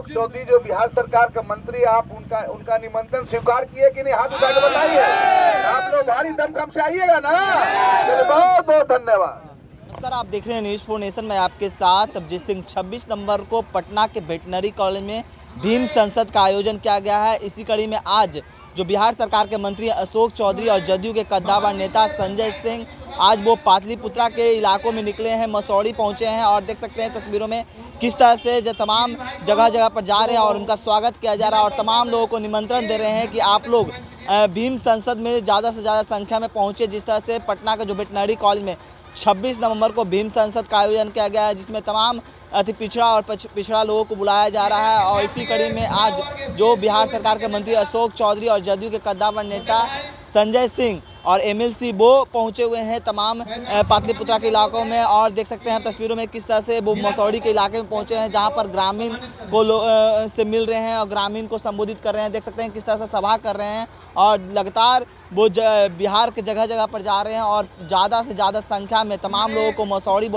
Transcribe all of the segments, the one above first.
अशोक चौधरी जो बिहार सरकार का मंत्री, आप उनका निमंत्रण स्वीकार किए कि नहीं? हाथ उठा के बताइए। आप लोग भारी दमखम से आइएगा ना। चलिए, बहुत बहुत धन्यवाद। नमस्कार, आप देख रहे हैं न्यूज़ 4 नेशन में आपके साथ अभिजीत सिंह। 26 नवंबर को पटना के वेटनरी कॉलेज में भीम संसद का आयोजन किया गया है। इसी कड़ी में आज जो बिहार सरकार के मंत्री अशोक चौधरी और जदयू के कद्दावर नेता संजय सिंह आज वो पाटलिपुत्रा के इलाकों में निकले हैं, मसौड़ी पहुंचे हैं और देख सकते हैं तस्वीरों में किस तरह से जो तमाम जगह जगह पर जा रहे हैं और उनका स्वागत किया जा रहा है और तमाम लोगों को निमंत्रण दे रहे हैं कि आप लोग भीम संसद में ज़्यादा से ज़्यादा संख्या में पहुँचे। जिस तरह से पटना के जो वेटनरी कॉलेज में 26 नवंबर को भीम संसद का आयोजन किया गया है, जिसमें तमाम अति पिछड़ा और पिछड़ा लोगों को बुलाया जा रहा है। और इसी कड़ी में आज जो बिहार सरकार के मंत्री अशोक चौधरी और जदयू के कद्दावर नेता संजय सिंह और एमएलसी वो पहुंचे हुए हैं तमाम पाटलिपुत्रा के इलाकों में। और देख सकते हैं तस्वीरों में किस तरह से वो मसौड़ी के इलाके में पहुंचे हैं, जहां पर ग्रामीण को से मिल रहे हैं और ग्रामीण को संबोधित कर रहे हैं। देख सकते हैं किस तरह से सभा कर रहे हैं और लगातार वो बिहार के जगह जगह पर जा रहे हैं और ज़्यादा से ज़्यादा संख्या में तमाम लोगों को मसौड़ी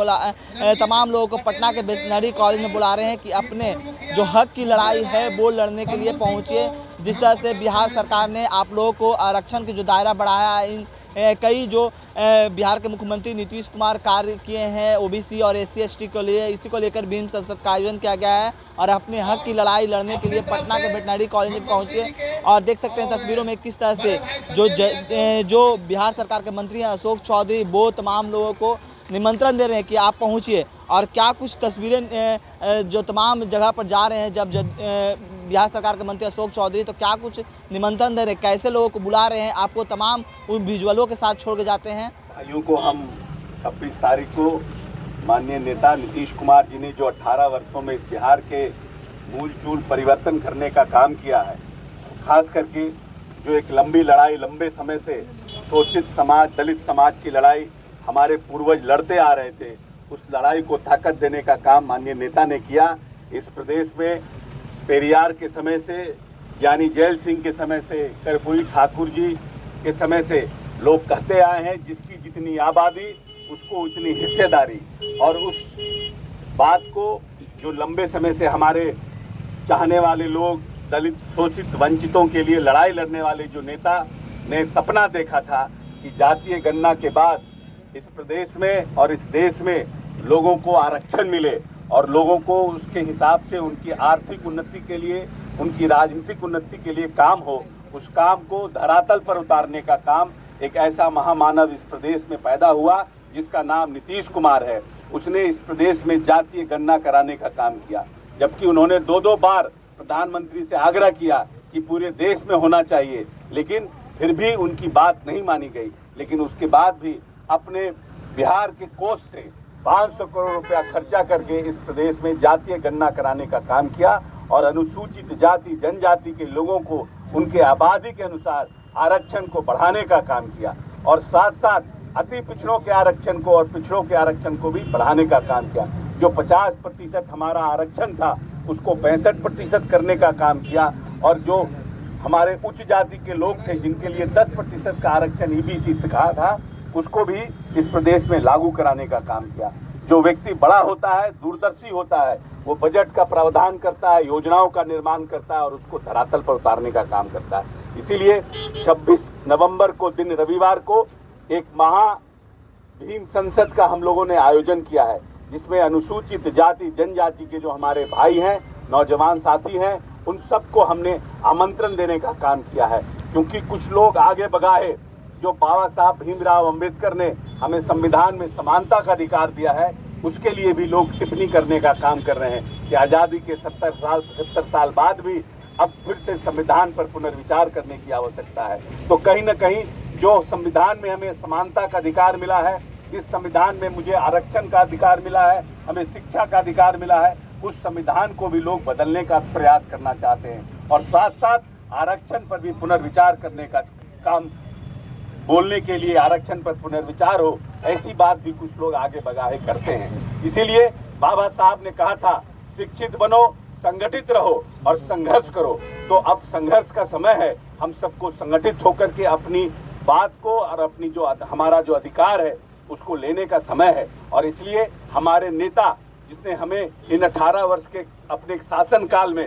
तमाम लोगों को पटना के वेटनरी कॉलेज में बुला रहे हैं कि अपने जो हक की लड़ाई है वो लड़ने के लिए पहुँचे। जिस तरह से बिहार सरकार ने आप लोगों को आरक्षण की जो दायरा बढ़ाया है, कई जो बिहार के मुख्यमंत्री नीतीश कुमार कार्य किए हैं ओबीसी और SC/ST के लिए, इसी को लेकर भीम संसद का आयोजन किया गया है और अपने हक की लड़ाई लड़ने के लिए पटना के वेटनरी कॉलेज में पहुंचे। और देख सकते हैं तस्वीरों में किस तरह से जो बिहार सरकार के मंत्री हैं अशोक चौधरी वो तमाम लोगों को निमंत्रण दे रहे हैं कि आप पहुंचिए। और क्या कुछ तस्वीरें जो तमाम जगह पर जा रहे हैं जब बिहार सरकार के मंत्री अशोक चौधरी, तो क्या कुछ निमंत्रण दे रहे हैं, कैसे लोगों को बुला रहे हैं, आपको तमाम उन विजुअलों के साथ छोड़ के जाते हैं। भाइयों को हम 26 तारीख को माननीय नेता नीतीश कुमार जी ने जो 18 वर्षों में इस बिहार के मूल चूल परिवर्तन करने का काम किया है, खास करके जो एक लंबी लड़ाई लंबे समय से शोषित समाज दलित समाज की लड़ाई हमारे पूर्वज लड़ते आ रहे थे, उस लड़ाई को ताकत देने का काम माननीय नेता ने किया। इस प्रदेश में पेरियार के समय से, यानी जैल सिंह के समय से, कर्पूरी ठाकुर जी के समय से लोग कहते आए हैं जिसकी जितनी आबादी उसको उतनी हिस्सेदारी। और उस बात को जो लंबे समय से हमारे चाहने वाले लोग, दलित शोषित वंचितों के लिए लड़ाई लड़ने वाले जो नेता ने सपना देखा था कि जातीय गणना के बाद इस प्रदेश में और इस देश में लोगों को आरक्षण मिले और लोगों को उसके हिसाब से उनकी आर्थिक उन्नति के लिए, उनकी राजनीतिक उन्नति के लिए काम हो, उस काम को धरातल पर उतारने का काम एक ऐसा महामानव इस प्रदेश में पैदा हुआ जिसका नाम नीतीश कुमार है। उसने इस प्रदेश में जातीय गणना कराने का काम किया, जबकि उन्होंने दो बार प्रधानमंत्री से आग्रह किया कि पूरे देश में होना चाहिए, लेकिन फिर भी उनकी बात नहीं मानी गई। लेकिन उसके बाद भी अपने बिहार के कोष से 500 करोड़ रुपया खर्चा करके इस प्रदेश में जातीय गणना कराने का काम किया और अनुसूचित जाति जनजाति के लोगों को उनके आबादी के अनुसार आरक्षण को बढ़ाने का काम किया और साथ साथ अति पिछड़ों के आरक्षण को और पिछड़ों के आरक्षण को भी बढ़ाने का काम किया। जो 50% हमारा आरक्षण था उसको 65% करने का काम किया और जो हमारे उच्च जाति के लोग थे जिनके लिए 10% का आरक्षण EBC था उसको भी इस प्रदेश में लागू कराने का काम किया। जो व्यक्ति बड़ा होता है, दूरदर्शी होता है, वो बजट का प्रावधान करता है, योजनाओं का निर्माण करता है और उसको धरातल पर उतारने का काम करता है। इसीलिए 26 नवंबर को दिन रविवार को एक महा भीम संसद का हम लोगों ने आयोजन किया है, जिसमें अनुसूचित जाति जनजाति के जो हमारे भाई हैं, नौजवान साथी हैं, उन सबको हमने आमंत्रण देने का काम किया है। क्योंकि कुछ लोग आगे बगाए, जो बाबा साहब भीमराव अंबेडकर ने हमें संविधान में समानता का अधिकार दिया है, उसके लिए भी लोग टिप्पणी करने का काम कर रहे हैं कि आज़ादी के 70 साल बाद भी अब फिर से संविधान पर पुनर्विचार करने की आवश्यकता है। तो कहीं न कहीं जो संविधान में हमें समानता का अधिकार मिला है, इस संविधान में मुझे आरक्षण का अधिकार मिला है, हमें शिक्षा का अधिकार मिला है, उस संविधान को भी लोग बदलने का प्रयास करना चाहते हैं और साथ साथ आरक्षण पर भी पुनर्विचार करने का काम, बोलने के लिए आरक्षण पर पुनर्विचार हो, ऐसी बात भी कुछ लोग आगे बगाहे करते हैं। इसीलिए बाबा साहब ने कहा था शिक्षित बनो, संगठित रहो और संघर्ष करो। तो अब संघर्ष का समय है, हम सबको संगठित होकर के अपनी बात को और अपनी जो हमारा जो अधिकार है उसको लेने का समय है। और इसलिए हमारे नेता जिसने हमें इन 18 वर्ष के अपने शासन काल में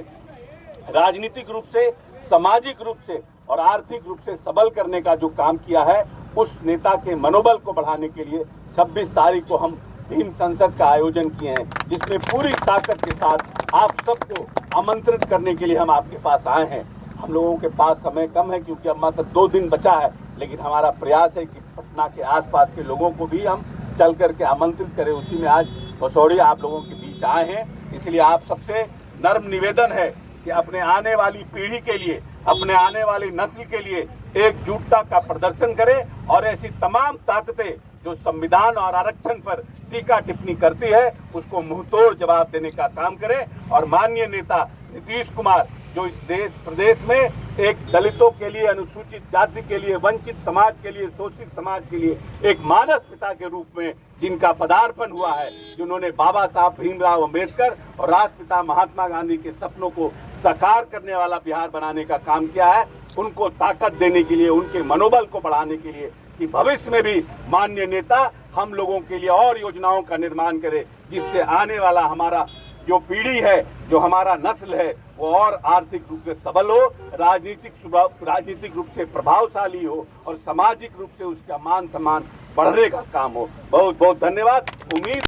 राजनीतिक रूप से, सामाजिक रूप से और आर्थिक रूप से सबल करने का जो काम किया है, उस नेता के मनोबल को बढ़ाने के लिए 26 तारीख को हम भीम संसद का आयोजन किए हैं, जिसमें पूरी ताकत के साथ आप सबको आमंत्रित करने के लिए हम आपके पास आए हैं। हम लोगों के पास समय कम है क्योंकि अब मात्र 2 दिन बचा है, लेकिन हमारा प्रयास है कि पटना के आसपास के लोगों को भी हम चल करके आमंत्रित करें। उसी में आज भसौड़ी आप लोगों के बीच आए हैं। इसलिए आप सबसे नर्म निवेदन है कि अपने आने वाली पीढ़ी के लिए, अपने आने वाली नस्ल के लिए एकजुटता का प्रदर्शन करें और ऐसी तमाम ताकतें जो संविधान और आरक्षण पर टीका टिप्पणी करती है, उसको मुंहतोड़ जवाब देने का काम करें। और माननीय नेता नीतीश कुमार जो इस प्रदेश में एक दलितों के लिए, अनुसूचित जाति के लिए, वंचित समाज के लिए, शोषित समाज के लिए एक मानस पिता के रूप में जिनका पदार्पण हुआ है, जिन्होंने बाबा साहब भीमराव अंबेडकर और राष्ट्रपिता महात्मा गांधी के सपनों को साकार करने वाला बिहार बनाने का काम किया है, उनको ताकत देने के लिए, उनके मनोबल को बढ़ाने के लिए कि भविष्य में भी माननीय नेता हम लोगों के लिए और योजनाओं का निर्माण करे, जिससे आने वाला हमारा जो पीढ़ी है, जो हमारा नस्ल है, वो और आर्थिक रूप से सबल हो, राजनीतिक रूप से प्रभावशाली हो और सामाजिक रूप से उसका मान सम्मान बढ़ने का काम हो। बहुत बहुत धन्यवाद। उम्मीद